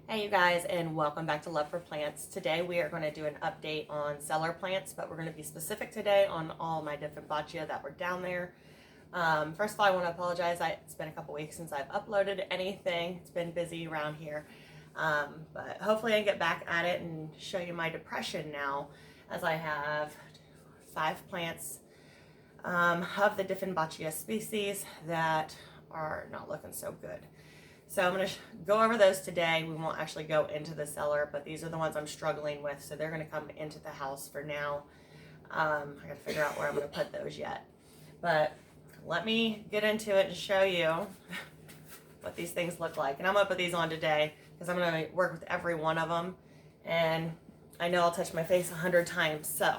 Hey you guys, and welcome back to Love for Plants. Today we are going to do an update on cellar plants, but we're going to be specific today on all my Dieffenbachia that were down there. First of all, I want to apologize. It's been a couple weeks since I've uploaded anything. It's been busy around here, but hopefully I can get back at it and show you my depression now, as I have 5 plants of the Dieffenbachia species that are not looking so good. So I'm going to go over those today. We won't actually go into the cellar, but these are the ones I'm struggling with. So they're going to come into the house for now. I got to figure out where I'm going to put those yet. But let me get into it and show you what these things look like. And I'm going to put these on today because I'm going to work with every one of them. And I know I'll touch my face 100 times. So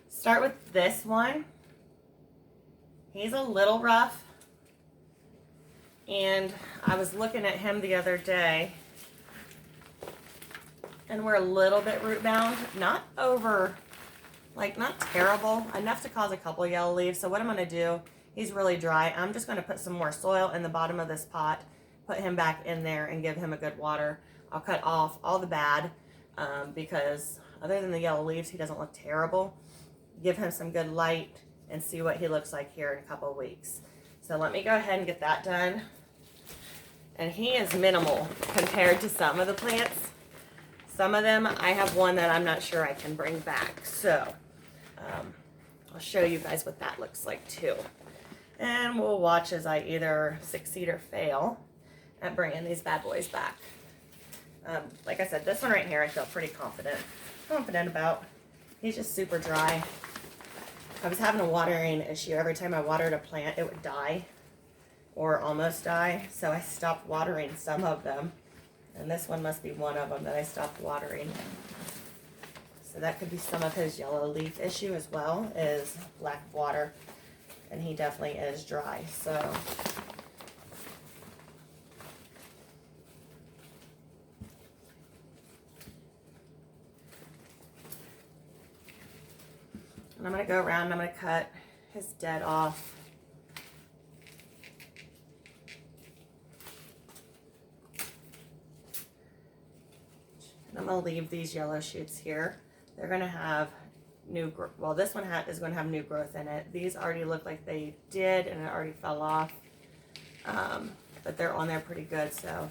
start with this one. He's a little rough. And I was looking at him the other day, and we're a little bit root bound, not over, like not terrible, enough to cause a couple yellow leaves. So what I'm going to do, he's really dry. I'm just going to put some more soil in the bottom of this pot, put him back in there and give him a good water. I'll cut off all the bad because other than the yellow leaves, he doesn't look terrible. Give him some good light and see what he looks like here in a couple of weeks. So let me go ahead and get that done. And he is minimal compared to some of the plants. Some of them, I have one that I'm not sure I can bring back. So I'll show you guys what that looks like too. And we'll watch as I either succeed or fail at bringing these bad boys back. Like I said, this one right here I feel pretty confident about. He's just super dry. I was having a watering issue. Every time I watered a plant, it would die or almost die. So I stopped watering some of them. And this one must be one of them that I stopped watering. So that could be some of his yellow leaf issue as well, is lack of water. And he definitely is dry. So and I'm going to go around and I'm going to cut his dead off. And I'm going to leave these yellow shoots here. They're going to have new growth. Well, this one is going to have new growth in it. These already look like they did and it already fell off. But they're on there pretty good, so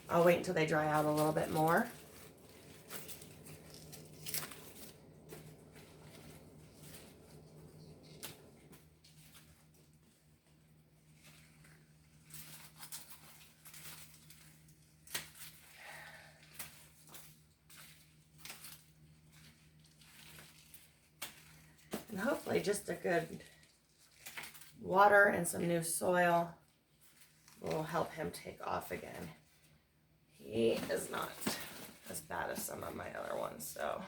I'll wait until they dry out a little bit more. And hopefully just a good water and some new soil will help him take off again. He is not as bad as some of my other ones, so.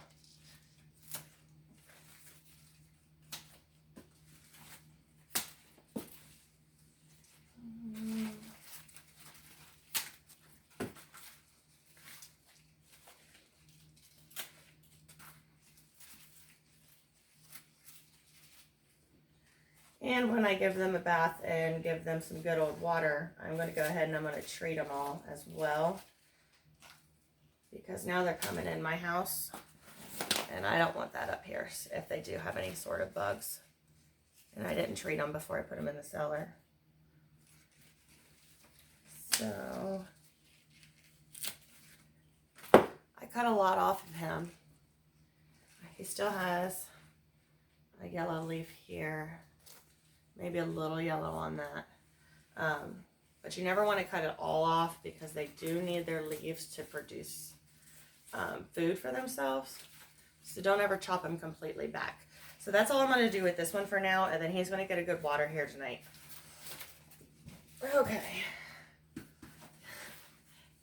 And when I give them a bath and give them some good old water, I'm going to go ahead and I'm going to treat them all as well. Because now they're coming in my house. And I don't want that up here if they do have any sort of bugs. And I didn't treat them before I put them in the cellar. So I cut a lot off of him. He still has a yellow leaf here. Maybe a little yellow on that. But you never want to cut it all off because they do need their leaves to produce food for themselves. So don't ever chop them completely back. So that's all I'm going to do with this one for now. And then he's going to get a good water here tonight. Okay.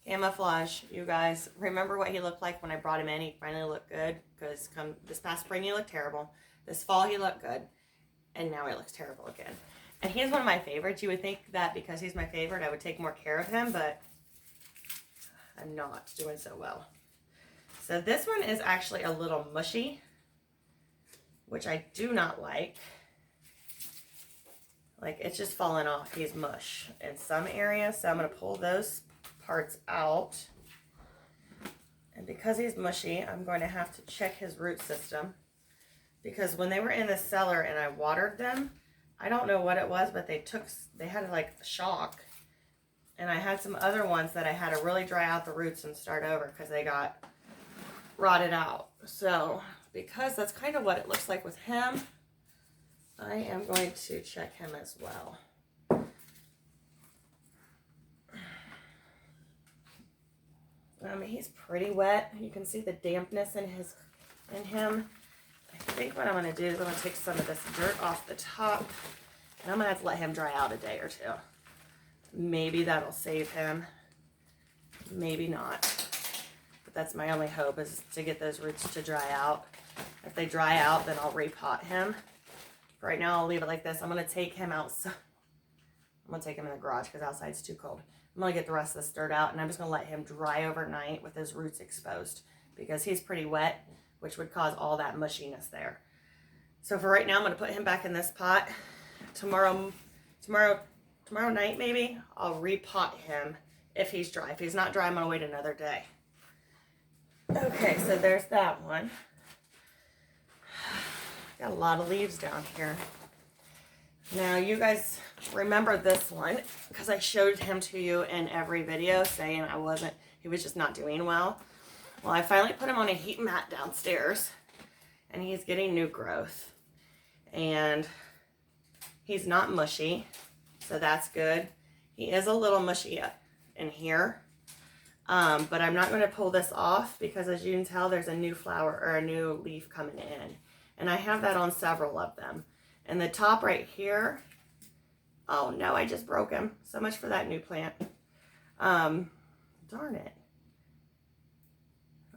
Camouflage, you guys. Remember what he looked like when I brought him in? He finally looked good. Because this past spring he looked terrible. This fall he looked good. And now he looks terrible again. And he's one of my favorites. You would think that because he's my favorite, I would take more care of him, but I'm not doing so well. So this one is actually a little mushy, which I do not like. Like, it's just falling off. He's mush in some areas, so I'm going to pull those parts out. And because he's mushy, I'm going to have to check his root system. Because when they were in the cellar and I watered them, I don't know what it was, but they had like a shock. And I had some other ones that I had to really dry out the roots and start over because they got rotted out. So because that's kind of what it looks like with him, I am going to check him as well. He's pretty wet. You can see the dampness in him. I think what I'm going to do is I'm going to take some of this dirt off the top, and I'm going to have to let him dry out a day or two. Maybe that'll save him. Maybe not. But that's my only hope, is to get those roots to dry out. If they dry out, then I'll repot him. Right now, I'll leave it like this. I'm going to take him outside. I'm going to take him in the garage because outside's too cold. I'm going to get the rest of this dirt out, and I'm just going to let him dry overnight with his roots exposed because he's pretty wet, which would cause all that mushiness there. So for right now, I'm going to put him back in this pot. Tomorrow night maybe, I'll repot him if he's dry. If he's not dry, I'm going to wait another day. Okay, so there's that one. Got a lot of leaves down here. Now you guys remember this one because I showed him to you in every video saying he was just not doing well. Well, I finally put him on a heat mat downstairs and he's getting new growth. And he's not mushy, so that's good. He is a little mushy in here, but I'm not going to pull this off because as you can tell, there's a new flower or a new leaf coming in. And I have that on several of them. And the top right here, oh no, I just broke him. So much for that new plant. Darn it.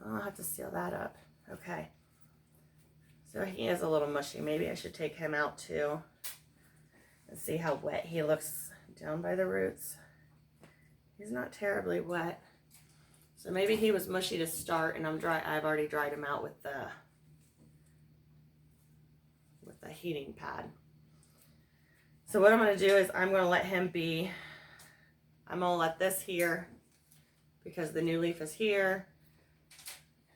I'll have to seal that up. Okay. So he is a little mushy. Maybe I should take him out too. And see how wet he looks down by the roots. He's not terribly wet. So maybe he was mushy to start and I've already dried him out with the heating pad. So what I'm going to do is I'm going to let him be. I'm going to let this here because the new leaf is here.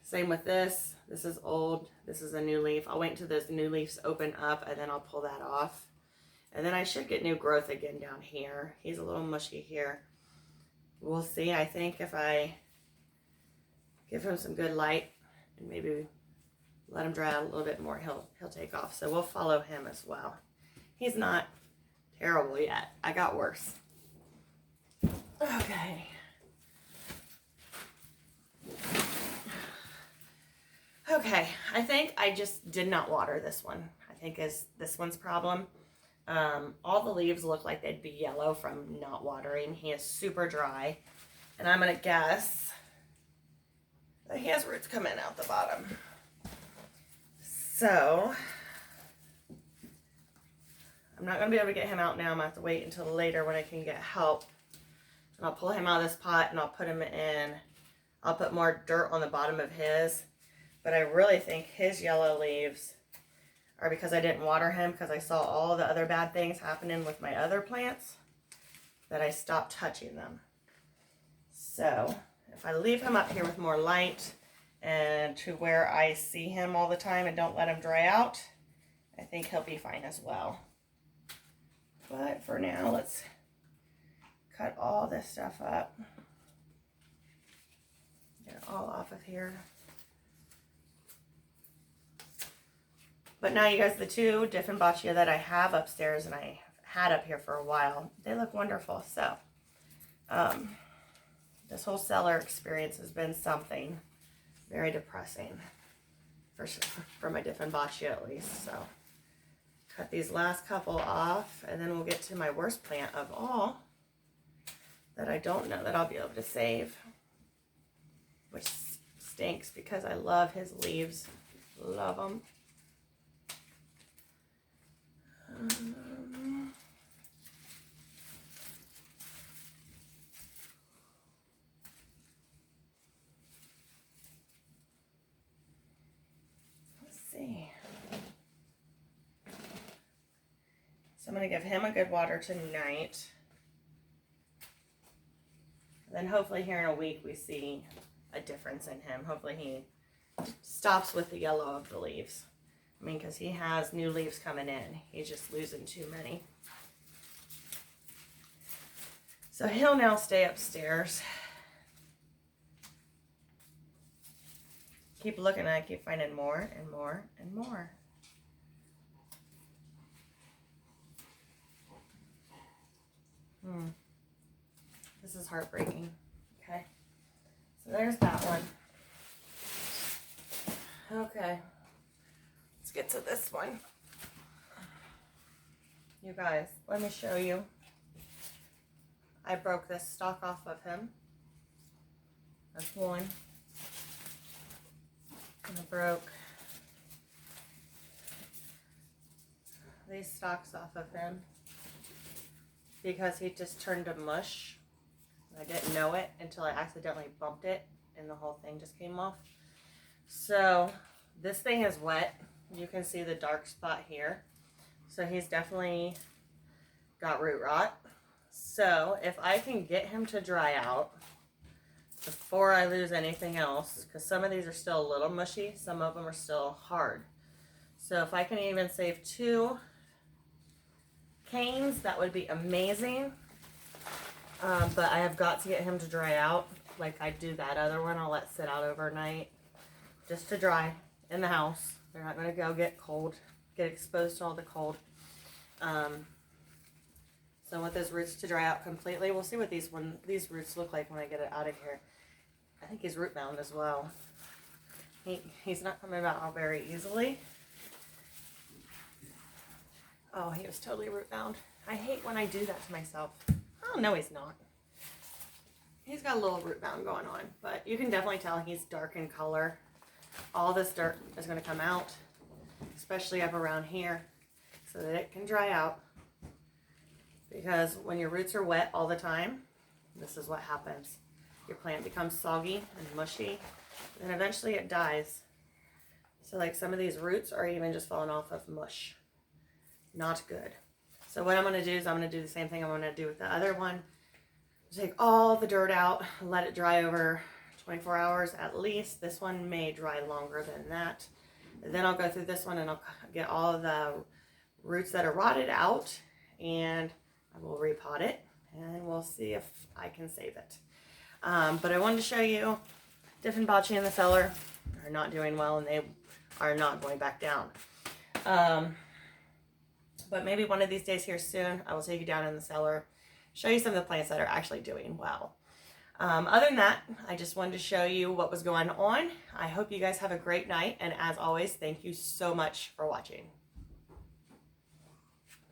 Same with this. This is old. This is a new leaf. I'll wait until those new leaves open up and then I'll pull that off. And then I should get new growth again down here. He's a little mushy here. We'll see. I think if I give him some good light and maybe let him dry out a little bit more, he'll take off. So we'll follow him as well. He's not terrible yet. I got worse. Okay. Okay, I think I just did not water this one. I think is this one's problem. All the leaves look like they'd be yellow from not watering. He is super dry. And I'm going to guess that he has roots coming out the bottom. So, I'm not going to be able to get him out now. I'm going to have to wait until later when I can get help. And I'll pull him out of this pot and I'll put him in. I'll put more dirt on the bottom of his. But I really think his yellow leaves are because I didn't water him because I saw all the other bad things happening with my other plants that I stopped touching them. So, if I leave him up here with more light and to where I see him all the time and don't let him dry out, I think he'll be fine as well. But for now, let's cut all this stuff up. Get it all off of here. But now you guys, the two Dieffenbachia that I have upstairs and I had up here for a while, they look wonderful. So, this whole cellar experience has been something very depressing for my Dieffenbachia at least. So, cut these last couple off and then we'll get to my worst plant of all that I don't know that I'll be able to save, which stinks because I love his leaves. Love them. Let's see. So I'm going to give him a good water tonight. And then hopefully here in a week we see a difference in him. Hopefully he stops with the yellow of the leaves. I mean, because he has new leaves coming in. He's just losing too many. So he'll now stay upstairs. Keep looking and I keep finding more and more and more. This is heartbreaking. Okay. So there's that one. Okay. Let's get to this one. You guys, let me show you. I broke this stalk off of him. That's one. And I broke these stalks off of him because he just turned to mush. I didn't know it until I accidentally bumped it and the whole thing just came off. So this thing is wet. You can see the dark spot here. So he's definitely got root rot. So if I can get him to dry out before I lose anything else, because some of these are still a little mushy, some of them are still hard. So if I can even save 2 canes, that would be amazing. But I have got to get him to dry out like I do that other one. I'll let sit out overnight just to dry in the house. They're not going to go get cold, get exposed to all the cold. So I want those roots to dry out completely. We'll see what these roots look like when I get it out of here. I think he's root bound as well. He's not coming out very easily. Oh, he was totally root bound. I hate when I do that to myself. Oh, no, he's not. He's got a little root bound going on, but you can definitely tell he's dark in color. All this dirt is going to come out, especially up around here, so that it can dry out. Because when your roots are wet all the time, this is what happens. Your plant becomes soggy and mushy, and eventually it dies. So like some of these roots are even just falling off of mush. Not good. So what I'm going to do is I'm going to do the same thing I'm going to do with the other one. Take all the dirt out, let it dry over 24 hours at least. This one may dry longer than that. And then I'll go through this one and I'll get all of the roots that are rotted out, and I will repot it and we'll see if I can save it. But I wanted to show you Dieffenbachia in the cellar are not doing well, and they are not going back down. But maybe one of these days here soon, I will take you down in the cellar, show you some of the plants that are actually doing well. Other than that, I just wanted to show you what was going on. I hope you guys have a great night, and as always, thank you so much for watching.